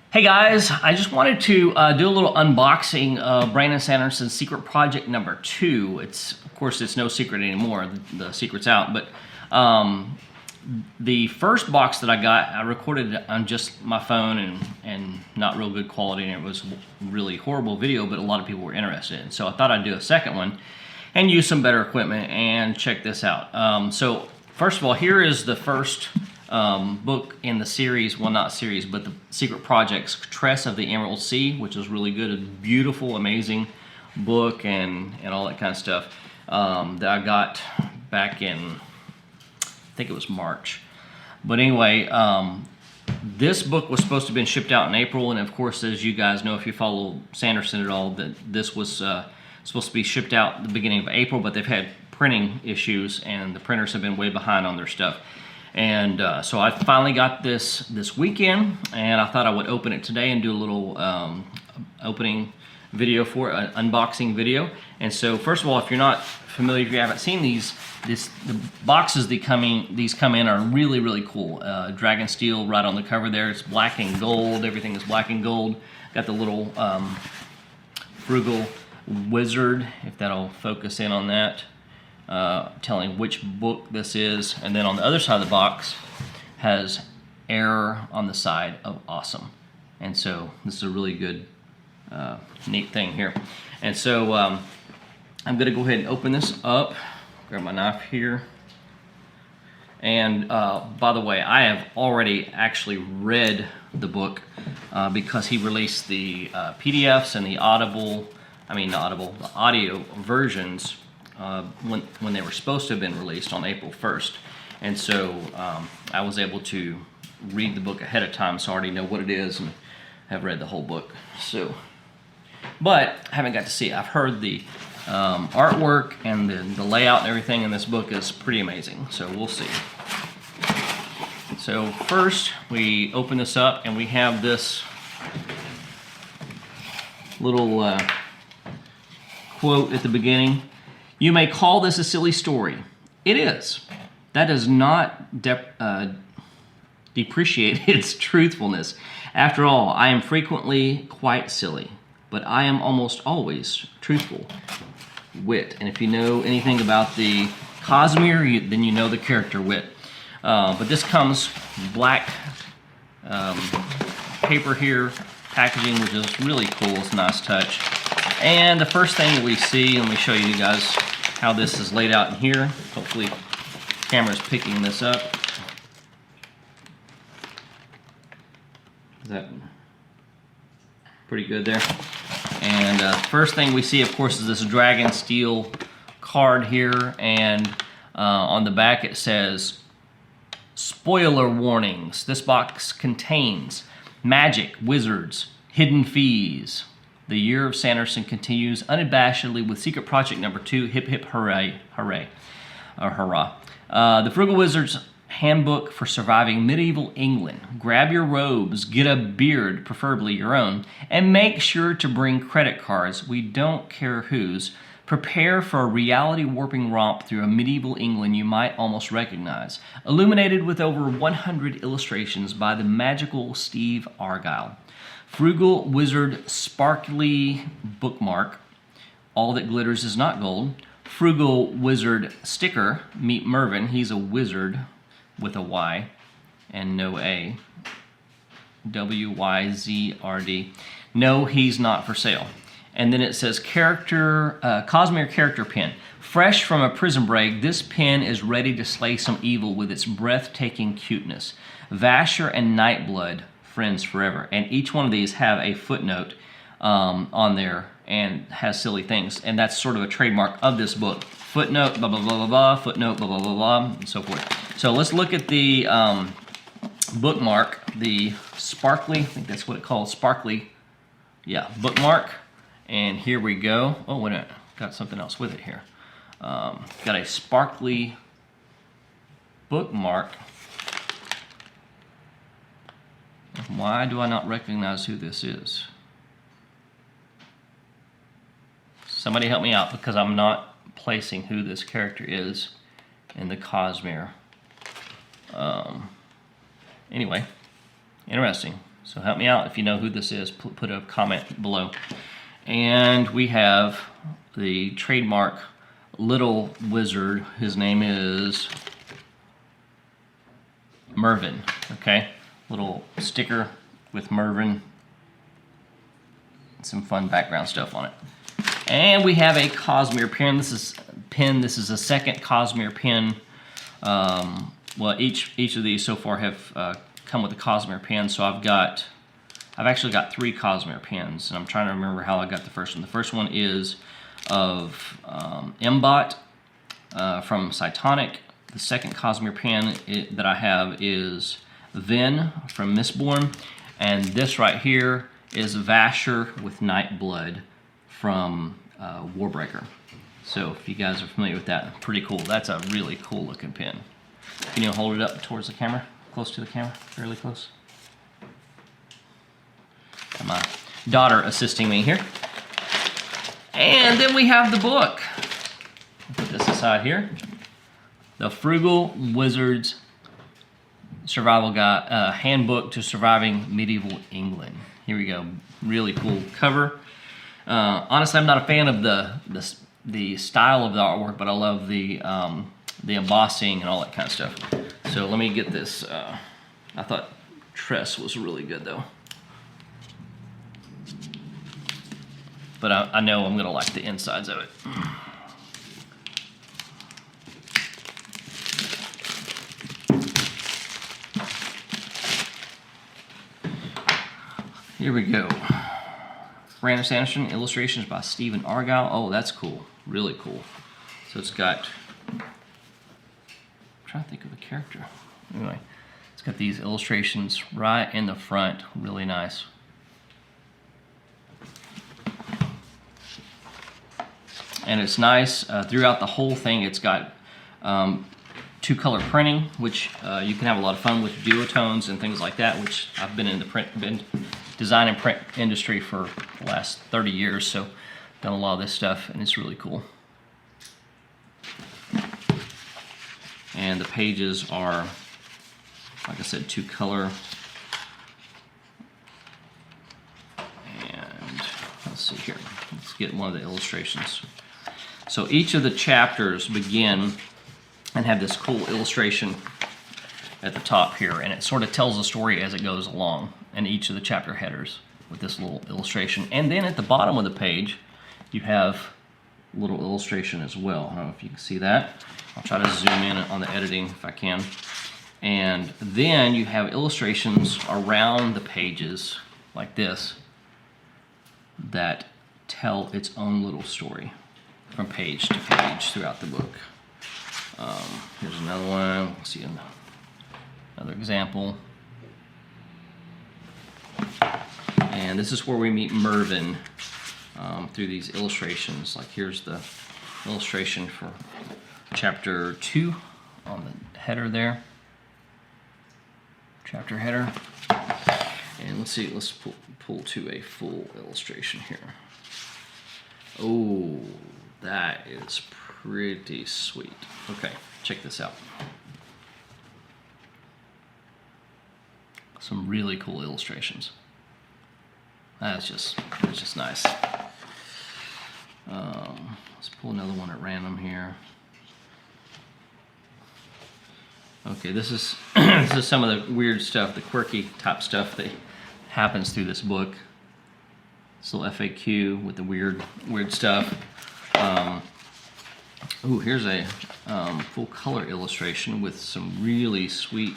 Hey guys, I just wanted to do a little unboxing of Brandon Sanderson Secret Project number 2. Of course, it's no secret anymore. The secret's out, but the first box that I got, I recorded it on just my phone and not real good quality, and it was really horrible video, but a lot of people were interested in. So I thought I'd do a second one and use some better equipment and check this out. So first of all, here is the first book in the series, well, not series, but the Secret Project's Tress of the Emerald Sea, which is really good. A beautiful, amazing book and all that kind of stuff that I got back in, I think it was March. But anyway, this book was supposed to have been shipped out in April, and of course, as you guys know, if you follow Sanderson at all, that this was supposed to be shipped out at the beginning of April, but they've had printing issues, and the printers have been way behind on their stuff. And so I finally got this weekend, and I thought I would open it today and do a little opening video for it, an unboxing video. And so first of all, if you're not familiar, if you haven't seen these, the boxes these come in are really, really cool. Dragon steel right on the cover there. It's black and gold. Everything is black and gold. Got the little Frugal Wizard, if that'll focus in on that. Telling which book this is, and then on the other side of the box has error on the side of awesome. And so this is a really good neat thing here. And so I'm gonna go ahead and open this up, grab my knife here, and by the way, I have already actually read the book because he released the PDFs and the the audio versions when they were supposed to have been released on April 1st. And so I was able to read the book ahead of time, so I already know what it is and have read the whole book. So, but I haven't got to see it. I've heard the artwork and the layout and everything in this book is pretty amazing, so we'll see. So first we open this up and we have this little quote at the beginning. "You may call this a silly story. It is. That does not depreciate its truthfulness. After all, I am frequently quite silly, but I am almost always truthful." Wit. And if you know anything about the Cosmere, then you know the character Wit. But this comes black paper here, packaging, which is really cool. It's a nice touch. And the first thing that we see, let me show you guys how this is laid out in here. Hopefully the camera's picking this up. Is that pretty good there? And first thing we see, of course, is this dragon steel card here, and on the back it says, "Spoiler warnings. This box contains magic, wizards, hidden fees. The year of Sanderson continues unabashedly with Secret Project number 2. Hip hip hooray, hooray, or hurrah. The Frugal Wizard's handbook for surviving medieval England. Grab your robes, get a beard, preferably your own, and make sure to bring credit cards. We don't care whose. Prepare for a reality warping romp through a medieval England you might almost recognize, illuminated with over 100 illustrations by the magical Steve Argyle. Frugal Wizard sparkly bookmark. All that glitters is not gold. Frugal Wizard sticker. Meet Mervyn. He's a wizard with a Y and no A. W-Y-Z-R-D. No, he's not for sale. And then it says Cosmere character pen. Fresh from a prison break, this pen is ready to slay some evil with its breathtaking cuteness. Vasher and Nightblood, friends forever. And each one of these have a footnote on there and has silly things. And that's sort of a trademark of this book. Footnote, blah, blah, blah, blah, blah, footnote, blah, blah, blah, blah, and so forth. So let's look at the bookmark, the sparkly, I think that's what it's called, sparkly, yeah, bookmark. And here we go. Oh, wait a minute, got something else with it here. Got a sparkly bookmark. Why do I not recognize who this is? Somebody help me out, because I'm not placing who this character is in the Cosmere. Anyway, interesting. So help me out if you know who this is. Put a comment below. And we have the trademark little wizard. His name is Mervin. Okay, little sticker with Mervin. Some fun background stuff on it. And we have a Cosmere pen. This is a second Cosmere pen. Well, each of these so far have come with a Cosmere pen. So I've actually got 3 Cosmere pens, and I'm trying to remember how I got the first one. The first one is of Mbot from Cytonic. The second Cosmere pen that I have is Ven from Mistborn, and this right here is Vasher with Nightblood from Warbreaker. So if you guys are familiar with that, pretty cool. That's a really cool looking pen. Can you hold it up towards the camera? Close to the camera? Fairly close? My daughter assisting me here. And then we have the book. Put this aside here. The Frugal Wizard's Survival Guide, Handbook to Surviving Medieval England. Here we go. Really cool cover. Honestly, I'm not a fan of the style of the artwork, but I love the embossing and all that kind of stuff. So let me get this. I thought Tress was really good though. But I know I'm gonna like the insides of it. Here we go. Brandon Sanderson, illustrations by Stephen Argyle. Oh, that's cool. Really cool. So it's got, I'm trying to think of a character. Anyway, it's got these illustrations right in the front. Really nice. And it's nice throughout the whole thing. It's got 2-color printing, which you can have a lot of fun with duotones and things like that, which I've been in the design and print industry for the last 30 years, so done a lot of this stuff, and it's really cool. And the pages are, like I said, 2-color. And let's see here. Let's get one of the illustrations. So each of the chapters begin and have this cool illustration at the top here, and it sort of tells the story as it goes along in each of the chapter headers with this little illustration. And then at the bottom of the page, you have a little illustration as well. I don't know if you can see that. I'll try to zoom in on the editing if I can. And then you have illustrations around the pages like this that tell its own little story from page to page throughout the book. Here's another one. We'll see another example. And this is where we meet Mervin through these illustrations. Like here's the illustration for chapter 2 on the header there. Chapter header. And let's see, let's pull to a full illustration here. Oh, that is pretty sweet. Okay, check this out. Some really cool illustrations. It's just nice. Let's pull another one at random here. Okay, this is this is some of the weird stuff, the quirky type stuff that happens through this book. This little FAQ with the weird stuff. Ooh, here's a full color illustration with some really sweet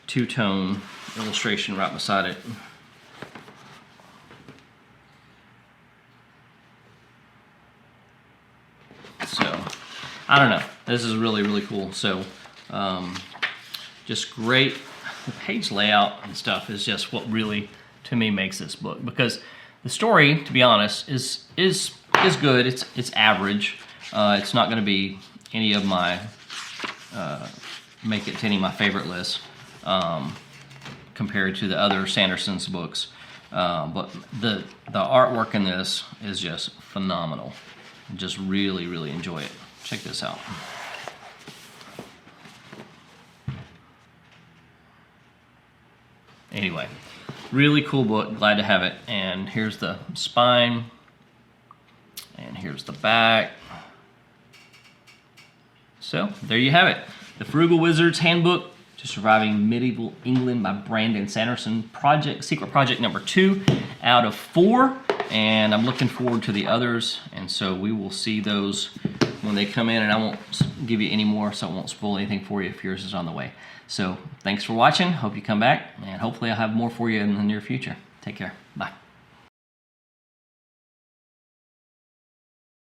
2-tone illustration right beside it. So, I don't know. This is really, really cool. So, just great. The page layout and stuff is just what really, to me, makes this book. Because the story, to be honest, is good. It's average. It's not going to be any of my make it to any of my favorite lists compared to the other Sanderson's books. But the artwork in this is just phenomenal. Just really, really enjoy it. Check this out. Anyway, Really cool book, glad to have it. And here's the spine, and here's the back. So there you have it. The Frugal Wizard's Handbook to Surviving Medieval England by Brandon Sanderson Secret Project number 2 out of 4. And I'm looking forward to the others. And so we will see those when they come in, and I won't give you any more, so I won't spoil anything for you if yours is on the way. So thanks for watching. Hope you come back, and hopefully I'll have more for you in the near future. Take care. Bye.